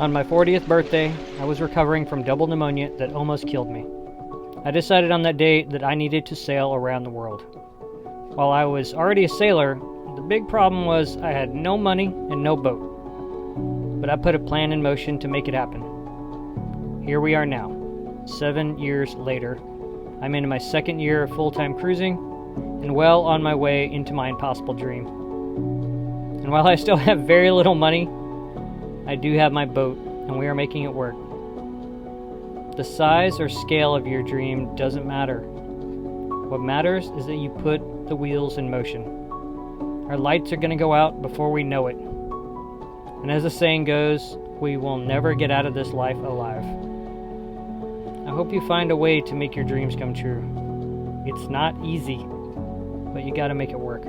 On my 40th birthday, I was recovering from double pneumonia that almost killed me. I decided on that day that I needed to sail around the world. While I was already a sailor, the big problem was I had no money and no boat. But I put a plan in motion to make it happen. Here we are now, 7 years later. I'm in my second year of full-time cruising, and well on my way into my impossible dream. And while I still have very little money, I do have my boat, and we are making it work. The size or scale of your dream doesn't matter. What matters is that you put the wheels in motion. Our lights are going to go out before we know it. And as the saying goes, we will never get out of this life alive. I hope you find a way to make your dreams come true. It's not easy, but you gotta make it work.